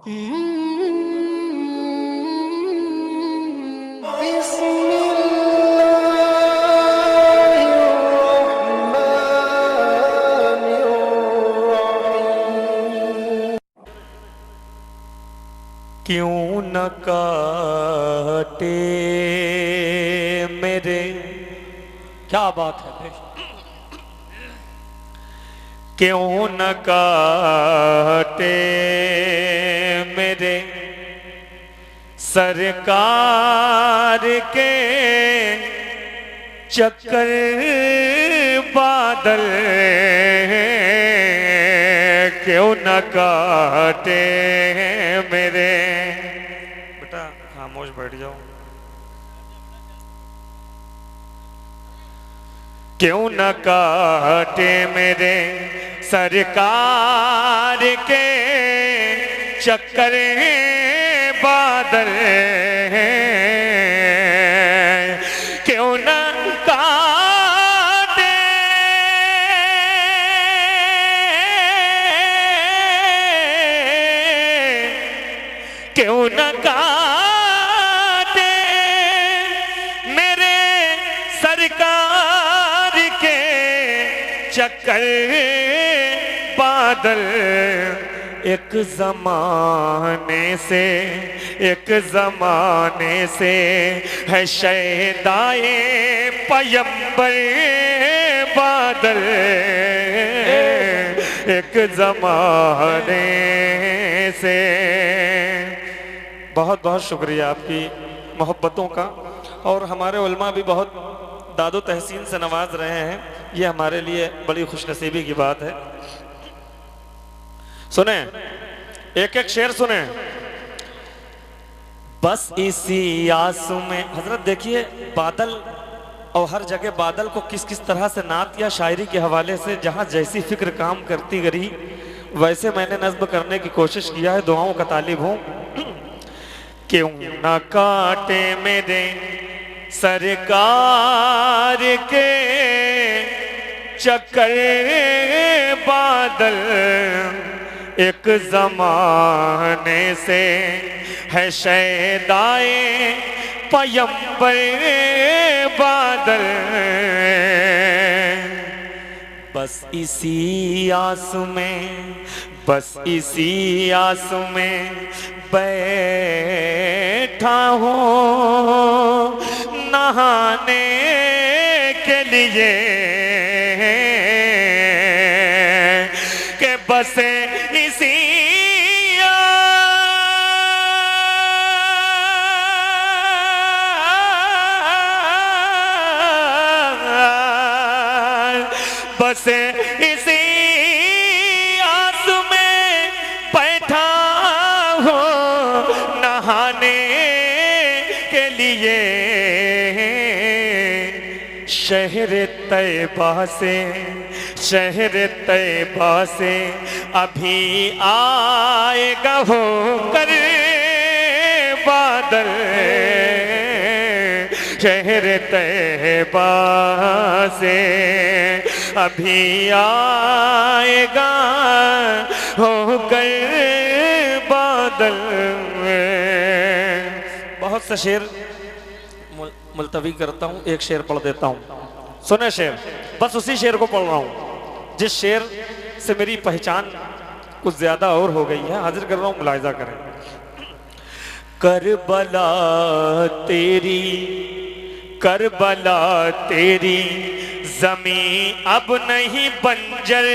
क्यों न काटे मेरे, क्या बात है, क्यों न काटे मेरे सरकार के चक्कर बादल, क्यों न काटे मेरे। बेटा खामोश बैठ जाओ। क्यों न काटे मेरे सरकार के चक्कर बादल, क्यों न काटे क्यों न काटे मेरे सरकार के चक्कर बादल। एक जमाने से है शैदाए पैगंबर बादल, एक जमाने से। बहुत बहुत शुक्रिया आपकी मोहब्बतों का, और हमारे उलमा भी बहुत दादो तहसीन से नवाज रहे हैं, ये हमारे लिए बड़ी खुशनसीबी की बात है। सुने, एक एक शेर सुने। बस इसी आंसू में, हजरत देखिए बादल, और हर जगह बादल को किस किस तरह से नात या शायरी के हवाले से जहां जैसी फिक्र काम करती गई, वैसे मैंने नज्म करने की कोशिश किया है। दुआओं का तालिब हूं। क्यों न काटे मेरे सरकार के चक्कर बादल, एक जमाने से है शैदाए पैगंबर बादल। बस इसी आंसू में, बस इसी आंसू में बैठा हूँ नहाने के लिए, के बसे इसी बसे इसी आंसू में बैठा हो नहाने के लिए। शहर तैबा से, शहर तैबा से अभी आएगा होकर बादल, शहर तैबा से अभी आएगा होकर बादल। बहुत से शेर मुलतवी करता हूँ, एक शेर पढ़ देता हूँ। सुने शेर, बस उसी शेर को पढ़ रहा हूँ जिस शेर से मेरी पहचान कुछ ज्यादा और हो गई है। हाजिर कर रहा हूँ, मुलाहिजा करें। करबला तेरी, करबला तेरी ज़मीं अब नहीं बंजर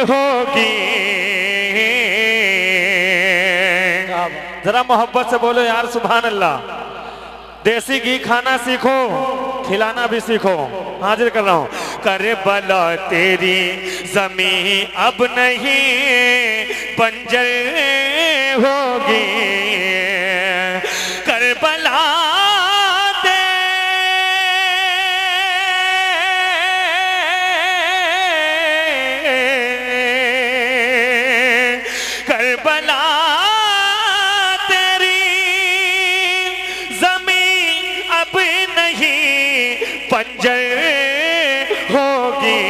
होगी। जरा मोहब्बत से बोलो यार सुभान अल्लाह। देसी घी खाना सीखो, खिलाना भी सीखो। हाजिर कर रहा हूँ। करबला तेरी ज़मीं अब नहीं बंजर होगी, करबला करबला तेरी ज़मीं अब नहीं बंजर होगी।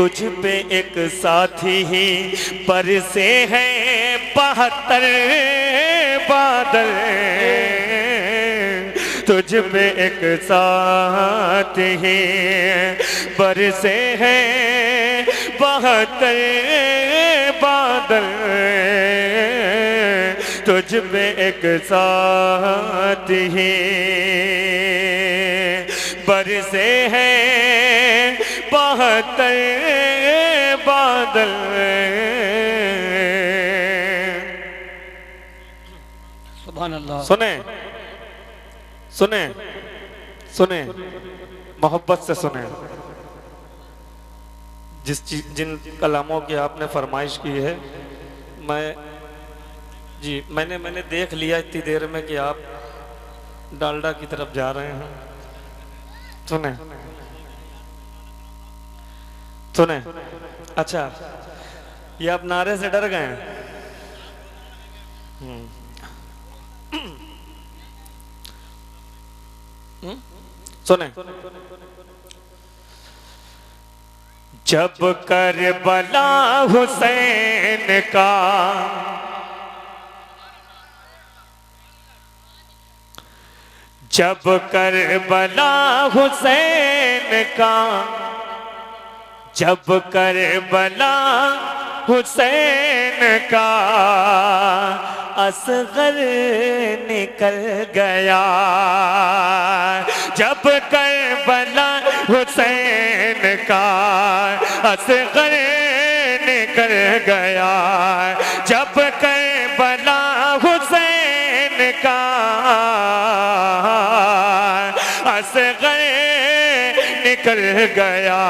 तुझ पे एक साथी ही बरसे हैं 72 बादल, तुझ पे एक साथ ही बरसे हैं 72 बादल, तुझ पे एक साथ ही बरसे हैं 72 बादल। सुभान अल्लाह। सुने सुने सुने, मोहब्बत से सुने। जिन कलामों की आपने फरमाइश की है, मैंने देख लिया इतनी देर में कि आप डालडा की तरफ जा रहे हैं। सुने सुने, अच्छा ये आप नारे से डर गए हैं? सुने, जब करबला हुसैन का जब करबला हुसैन का जब करबला हुसैन का असगर निकल गया, जब करबला हुसैन का असगर निकल गया, जब करबला हुसैन का असगर निकल गया,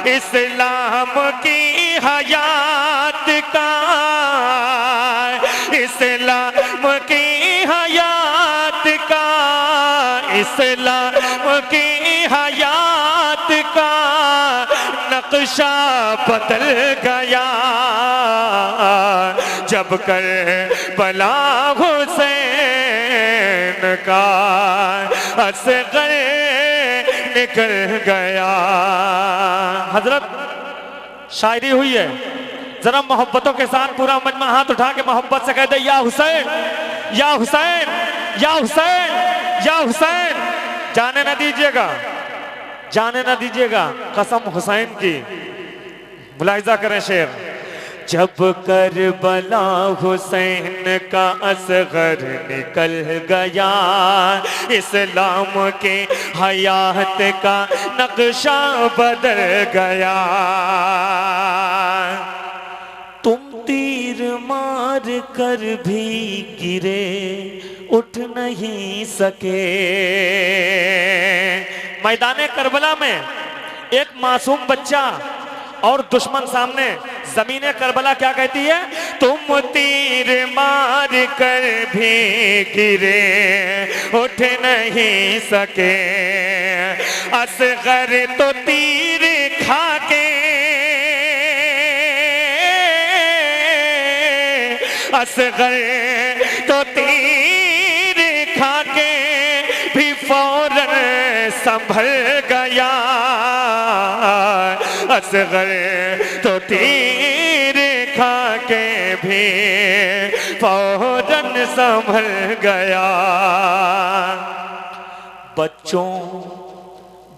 इस्लाम की हयात का, इस्लाम की हयात का, इस्लाम की हयात का नक्शा बदल गया, जब करबला हुसैन का असगर निकल गया। हजरत शायरी हुई है, जरा मोहब्बतों के साथ पूरा मजमा हाथ उठा के मोहब्बत से कह दे, या हुसैन या हुसैन या हुसैन या हुसैन। जाने ना दीजिएगा, जाने ना दीजिएगा, कसम हुसैन की। मुलाहिजा करें शेर, जब करबला हुसैन का असगर निकल गया, इस्लाम के हयात का नक्शा बदल गया, तुम तीर मार कर भी गिरे उठ नहीं सके। मैदान करबला में एक मासूम बच्चा और दुश्मन सामने, जमीने करबला क्या कहती है? तुम तीर मार कर भी गिरे उठ नहीं सके, असगर तो तीर खा के, असगर तो तीर खा के भी फौरन संभल गया, असगर तो तीर खा के भी फौरन संभल गया। बच्चों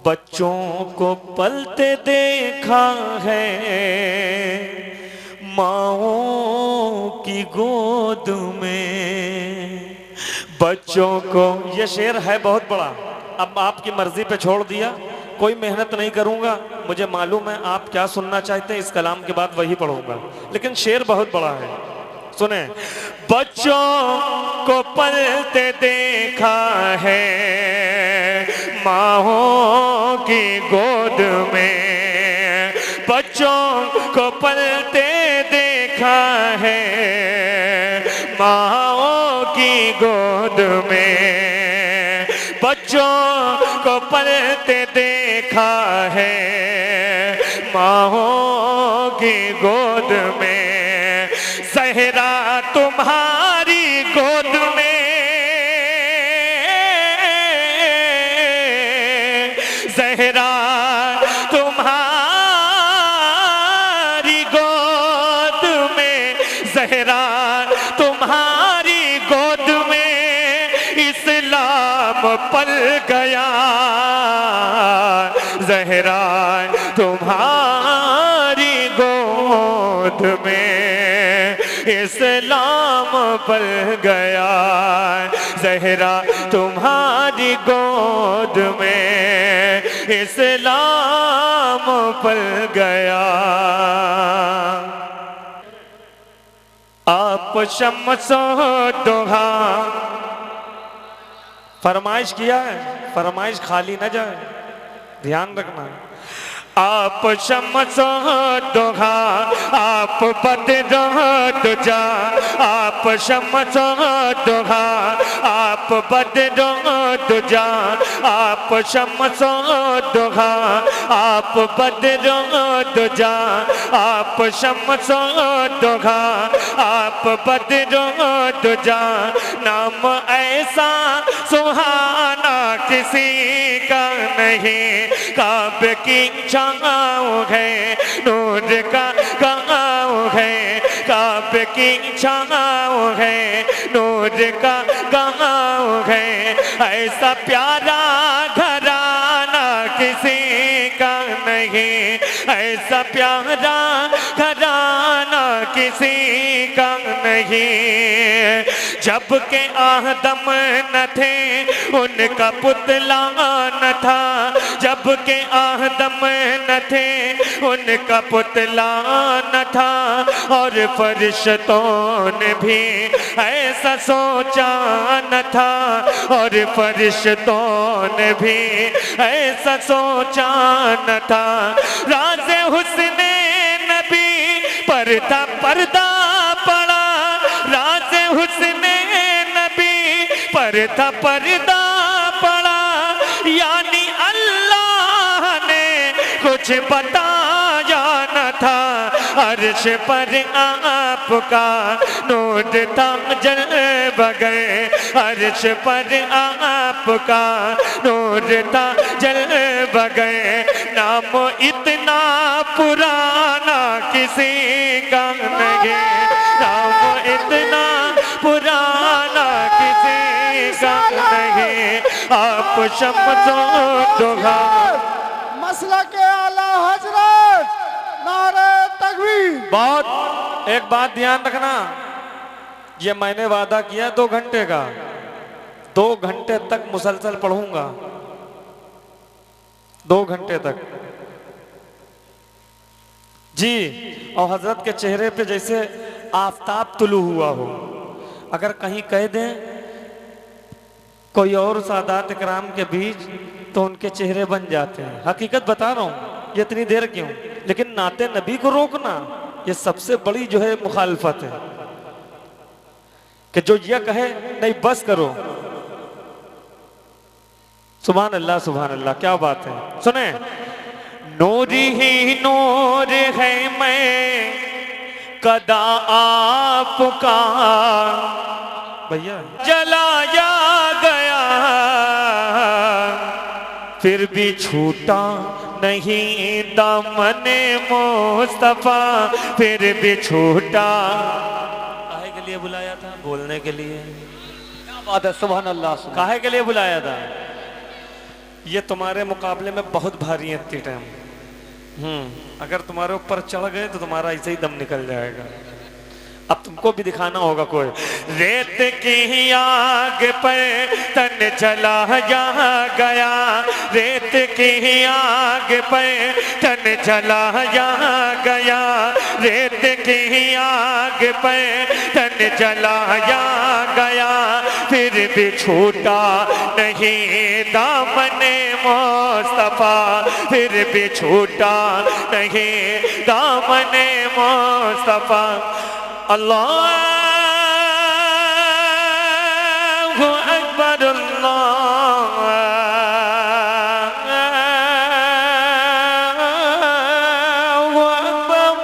बच्चों को पलते देखा है माओं की गोद में, बच्चों को। ये शेर है बहुत बड़ा, अब आपकी मर्जी पे छोड़ दिया, कोई मेहनत नहीं करूंगा, मुझे मालूम है आप क्या सुनना चाहते हैं, इस कलाम के बाद वही पढ़ूंगा, लेकिन शेर बहुत बड़ा है। सुने, बच्चों को पलते देखा है माओं की गोद में, बच्चों को पलते देखा है माओं की गोद में, बच्चों को पलते देखा है माओं की गोद में, ज़हरा तुम्हारी गोद में, ज़हरा तुम्हारी तुम्हारी गोद में इस्लाम पल गया, ज़हरा तुम्हारी गोद में इस्लाम पल गया, ज़हरा तुम्हारी गोद में इस्लाम पल गया। आप शम्सो दुहा, फरमाइश किया है, फरमाइश खाली न जाए, ध्यान रखना। आप शम्सो दुहा, आप बदर दुजा, आप शम्सो दुहा, आप बदर दुजा, आप शम्सो दुहा, आप बदर दुजा, आप शम्सो दुहा, आप बदर दुजा। नाम ऐसा सुहाना किसी का नहीं, काबे की छाँव है, नूर का गाँव है, काबे की छाँव है, नूर का गाँव है। ऐसा प्यारा घराना किसी का नहीं, ऐसा प्यारा घराना किसी का नहीं। जब के आदम न थे उनका पुतला न था, जब के आदम न थे उनका पुतला न था, और फरिश्तों ने भी ऐसा सोचा न था, और फरिश्तों ने भी ऐसा सोचा न था। राज़े हुस्ने नबी पर था पर्दा पड़ा, राज़े हुस्ने नबी पर था पर्दा पड़ा, यानी अल्लाह ने कुछ बताया न था। अर्श पर आपका नूर था जल बगए, अर्श पर आपका नूर था जल बगए। नाम इतना पुराना किसी का नहीं, नाम इतना पुराना किसी का नहीं। आप शम्सो दुहा, मसला के आला हजरत, नारे तकबीर। बहुत एक बात ध्यान रखना, ये मैंने वादा किया 2 घंटे का, 2 घंटे तक मुसलसल पढ़ूंगा, 2 घंटे तक जी। और हजरत के चेहरे पे जैसे आफताब तुलू हुआ हो, अगर कहीं कह दें कोई और सादात इकराम के बीच तो उनके चेहरे बन जाते हैं। हकीकत बता रहा हूं, ये इतनी देर क्यों, लेकिन नाते नबी को रोकना ये सबसे बड़ी जो है मुखालफत है, कि जो ये कहे नहीं बस करो। सुभान अल्लाह, सुभान अल्लाह, क्या बात है। सुने, नूर ही नूर है मैं कदा आपका, भैया जलाया गया फिर भी छूटा नहीं दामने मुस्तफा, फिर भी छूटा। काहे के लिए बुलाया था? बोलने के लिए। क्या बात है, सुभान अल्लाह। काहे के लिए बुलाया था? ये तुम्हारे मुकाबले में बहुत भारी है इतनी टाइम। अगर तुम्हारे ऊपर चढ़ गए तो तुम्हारा ऐसे ही दम निकल जाएगा। अब तुमको भी दिखाना होगा कोई। रेत की आग पर तन जला गया, रेत की आग पर तन जला गया, रेत की आग पर तन जला गया, फिर भी छूटा नहीं दामने मुस्तफा, फिर भी छूटा नहीं दामने मुस्तफा। अल्लाहु अकबर, अल्लाहु अकबर,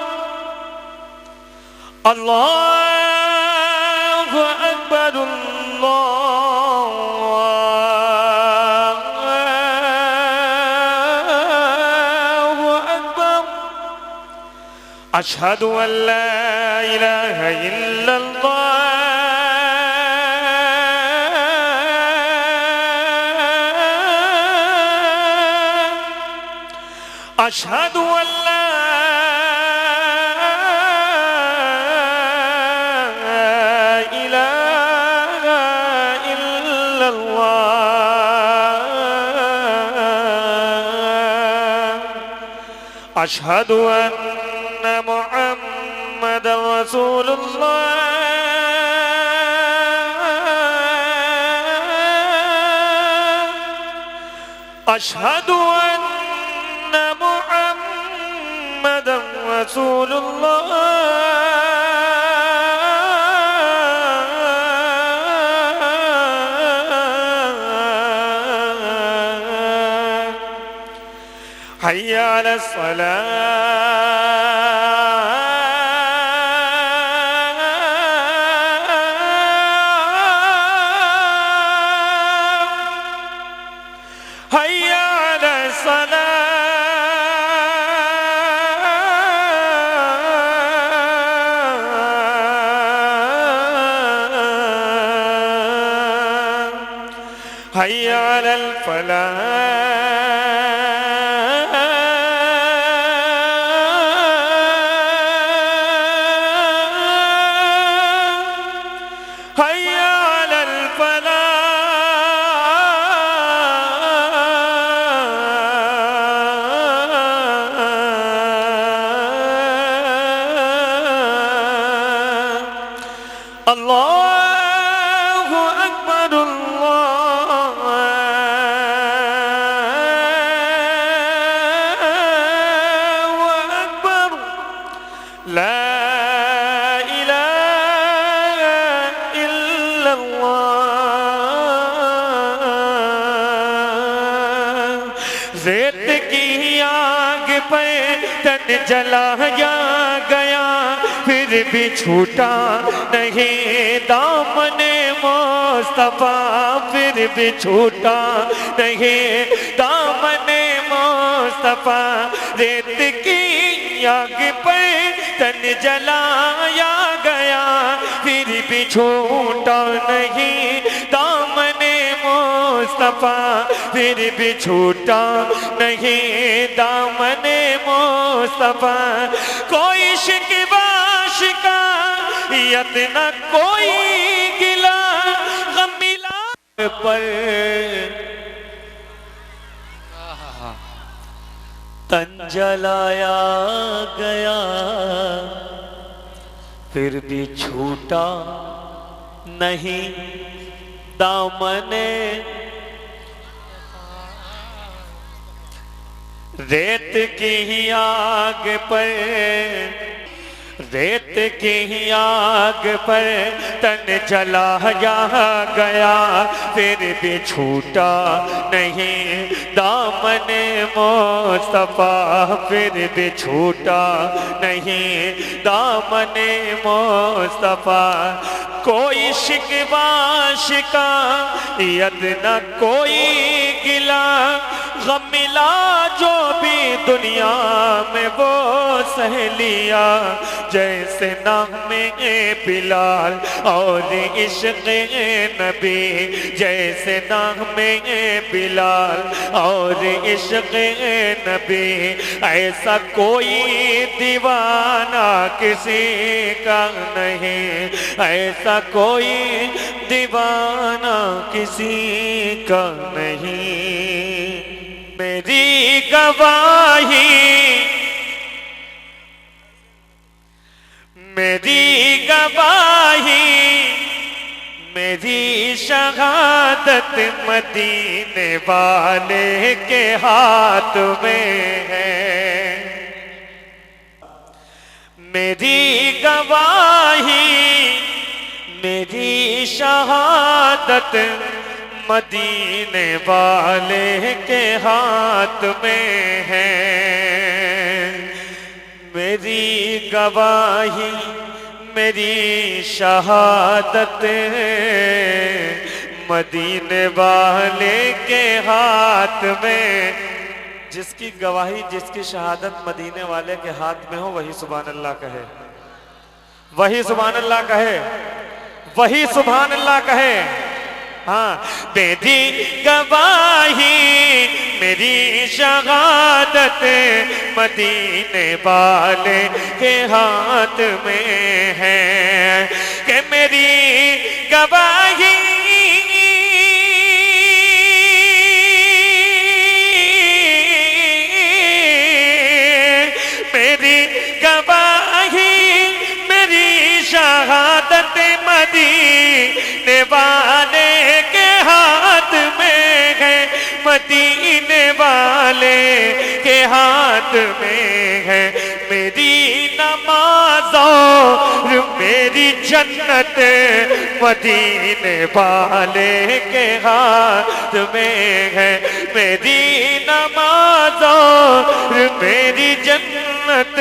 अल्लाहु अकबर, अल्लाहु अकबर। अशहदु अल्ला इलाहा इल्लल्लाह अशहदु अल्ला इलाहा इल्लल्लाह अशहदु अन्न मुहम्मद रसूलुल्लाह अशहदु अन्न मुहम्मद रसूलुल्लाह हय्या अला सलाह हय्या अला सलाह हय्या अलल फलाह हय्या अलल फलाह अल्लाहु अकबर अल्लाहु अकबर ला इलाहा इल्लल्लाह ज़ेत की आग पे तन जलाया गया फिर भी छूटा नहीं दामने मुस्तफा फिर भी छूटा नहीं दामने मुस्तफा रेत की आग पे तन जलाया गया फिर भी छूटा नहीं दामने मुस्तफा फिर भी छूटा नहीं दामने मुस्तफा कोई शिकवा शिकायत न कोई गिला गम मिला पर तन जलाया गया फिर भी छूटा नहीं दामने रेत की आग पर रेत की आग पर तन जलाया गया फिर भी छूटा नहीं दामने मुस्तफा फिर भी छूटा नहीं दामने मुस्तफा कोई शिकवा शिकायत न कोई गिला गम मिला जो भी दुनिया में वो सह लिया जैसे नाम बिलाल और इश्क़ नबी जैसे नाम बिलाल और इश्क़ नबी ऐसा कोई दीवाना किसी का नहीं ऐसा कोई दीवाना किसी का नहीं मेरी गवाही मेरी गवाही मेरी शहादत मदीने वाले के हाथ में है मेरी गवाही मेरी शहादत मदीने वाले के हाथ में है मेरी गवाही मेरी शहादत मदीने वाले के हाथ में जिसकी गवाही जिसकी शहादत मदीने वाले के हाथ में हो वही सुभान अल्लाह कहे वही सुभान अल्लाह कहे वही सुभान अल्लाह कहे हाँ मेरी गवाही मेरी शहादत मदीने वाले के हाथ में है कि मेरी गवाही शहादत मदीने वाले के हाथ में है मदीने वाले के हाथ में है मेरी नमाज और मेरी जन्नत मदीने वाले के हाथ में है मेरी नमाज और मेरी जन्नत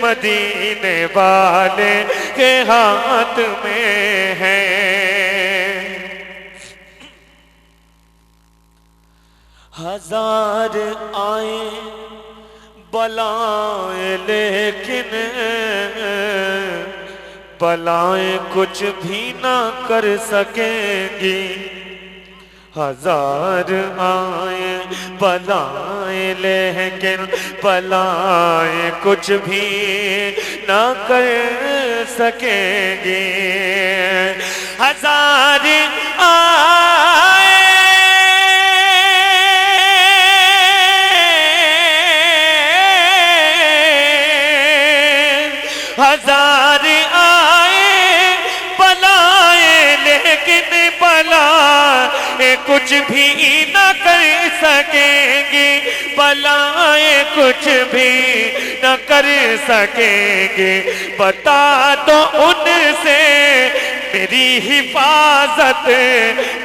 मदीने वाले के हाथ में है। हजार आए बलाएं लेकिन बलाएं कुछ भी ना कर सकेंगी हजार आए बलाएं लेकिन बलाएं कुछ भी ना कर सकेंगे हजार आए हजार आए बलाएं लेकिन बलाएं कुछ भी न कर सकेंगे बलाएं कुछ भी न कर सकेंगे बता दो उनसे मेरी हिफाजत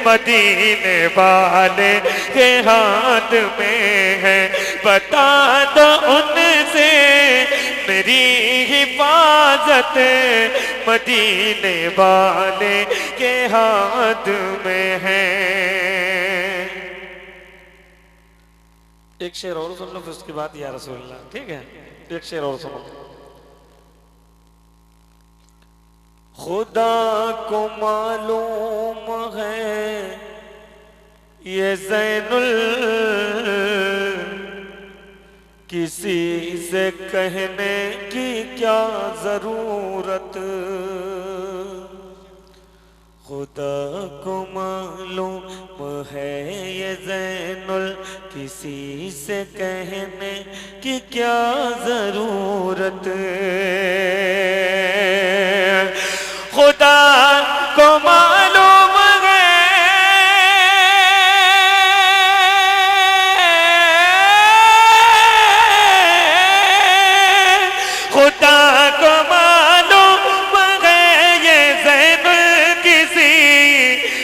मदीने वाले के हाथ में है बता दो उनसे मेरी हिफाजत मदीने वाले के हाथ में है। एक शेर और सुन लो फिर उसके बाद या रसूलल्लाह ठीक है एक शेर और सुनो। खुदा को मालूम है ये ज़ैनुल किसी से कहने की क्या जरूरत खुदा को मालूम है ये ज़ैनुल किसी से कहने की क्या जरूरत खुदा को मालूम है खुदा को मालूम है ये ज़ैनुल किसी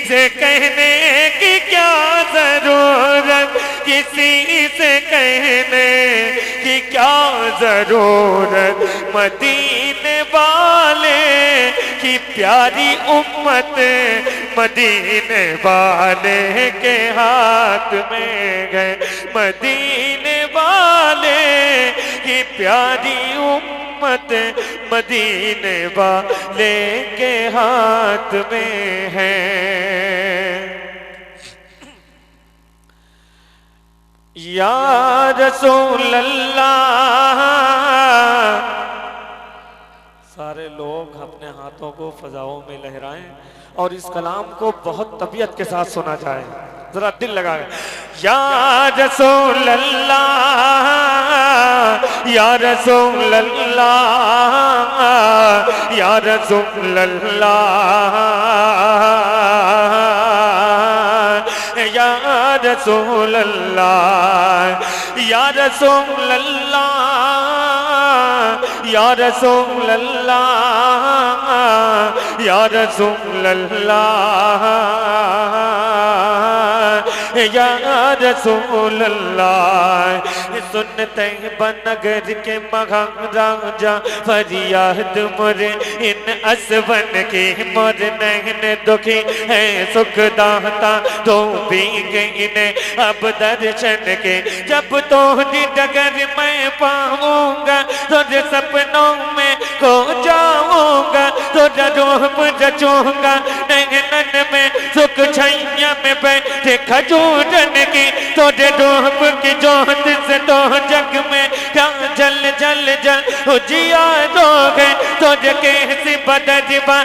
से कहने की क्या जरूरत किसी से कहने की क्या जरूरत मदीने वाले की प्यारी उम्मत मदीने वाले के हाथ में गए मदीने वाले की प्यारी उम्मत मदीने वाले के हाथ में है। या रसूल अल्लाह सारे लोग अपने हाथों को फजाओं में लहराएं और इस कलाम को बहुत तबीयत के साथ सुना जाए जरा दिल लगा या रसूल अल्लाह या रसूल अल्लाह या रसूल अल्लाह या रसूल अल्लाह या रसूल अल्लाह या रसूल अल्लाह या रसूल अल्लाह या रसूल अल्लाह सुनते बनगर के महाराजा फरियाद मोरे इन असवन के मोर नैन दुखी है सुख दाता तो भी इन्हें अब दर्शन के जब तो डगर मैं पाऊंगा तुझे सपनों में खो जाऊंगा तुझे रूप रचूंगा नैनन में सुख छैया में बैठे खजूरन की, तोरे डूब की जोत से तो जग में क्या जल जल जल उजियारो है। तोरे कैसी बदरिबा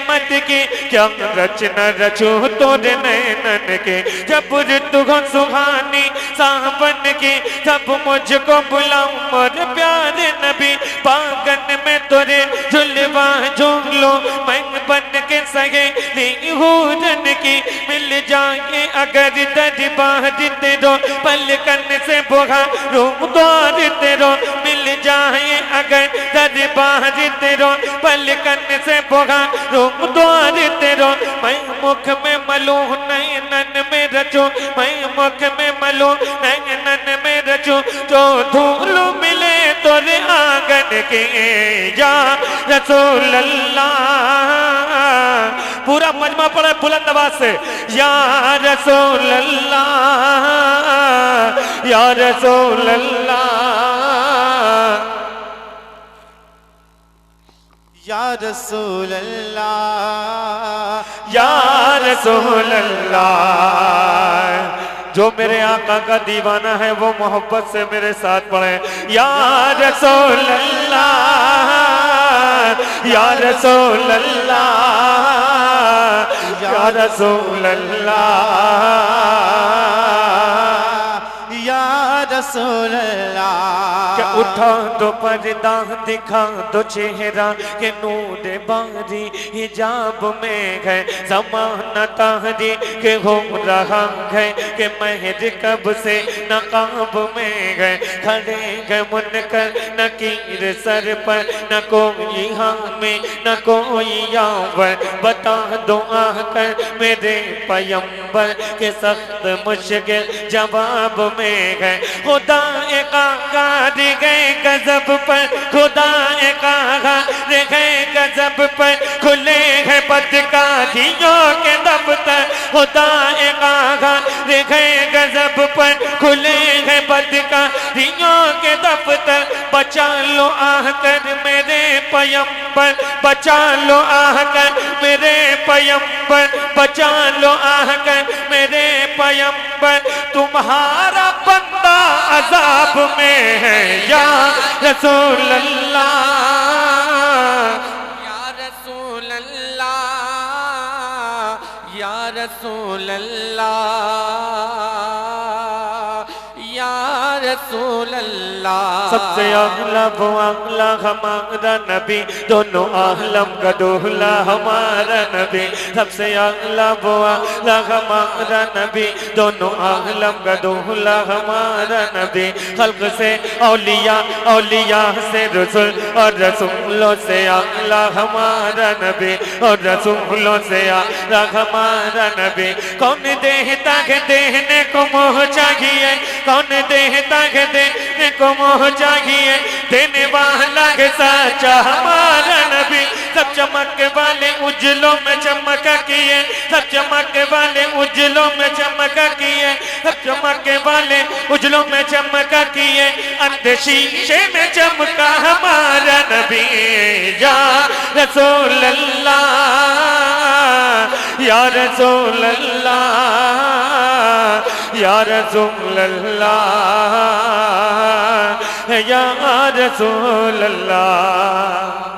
मत की, क्या रचना रचू तोरे नैनन के। जब ऋतु सुहानी सावन की, तब मुझको बुलाऊं मोर प्यारे नबी। पागन में तोरे झुलवा झूलो, मैं बन के सहेली हूरन की। मिल जाए अगर दरबार तेरो, पलकन से बुहारूं द्वार तेरो। मिल जाए अगर दरबार तेरो, पलकन से बुहारूं द्वार तेरो। मैं मुख में मलूं नैनन में रचूं, मैं मुख में मलूं नैनन में रचूं। जो धूल मिले तोरे आंगन के, या रसूल अल्लाह। पूरा मजमा पड़े बुलंद आवाज से, या रसूल अल्लाह, या रसूल अल्लाह, या रसूल अल्लाह, या रसूल अल्लाह। जो मेरे आका का दीवाना है वो मोहब्बत से मेरे साथ पढ़े, या रसूल अल्लाह, या रसूल अल्लाह, या रसूल अल्लाह, या रसूल अल्लाह। क्या उठा दो पर्दा दिखा दो चेहरा, के नूर बारी हिजाब में है। ज़माना तारी के हो रहा है, के महर कब से नकाब में है। खड़े गए मुनकर नकीर सर पर, न कोई हामी न कोई यावर। बता दो आकर मेरे पैगंबर, के सख्त मुश्किल जवाब में है। खुदा कार गए गजब पर, खुदा कार गए गजब पर। खुले हैं बदकारियों के दफ्तर, खुदा कार गए गजब पर। खुले हैं बदकारियों के दफ्तर। बचा लो आकर मेरे पैगंबर, बचा लो आकर मेरे पैगंबर, बचा लो आकर मेरे पैगंबर। तुम्हारा बंदा अजाब में है, या रसूल अल्लाह, या रसूल अल्लाह, या रसूल अल्लाह, या रसूल अल्लाह। सबसे अगला वो अगला हमारा नबी, दोनों आलम का दूल्हा हमारा नबी। सबसे अगला वो अगला हमारा नबी, दोनों आलम का दूल्हा हमारा नबी। खल्क से औलिया, औलिया से रसूल, और रसूलों से अगला हमारा नबी, और रसूलों से अगला हमारा नबी। कौन देता है देने को मोह चाहिए, कौन देता है देने को मोह चाहिए। देने वाला है सच्चा हमारा नबी। सब चमक वाले उज्जलों में चमक किए, सब चमक वाले उज्जलों में चमक किए, सब चमक वाले उज्जलों में चमक किए। अंधे शीशे में चमका हमारा नबी, या रसूल अल्लाह, या रसूल अल्लाह, या रसूल अल्लाह, या रसूल अल्लाह।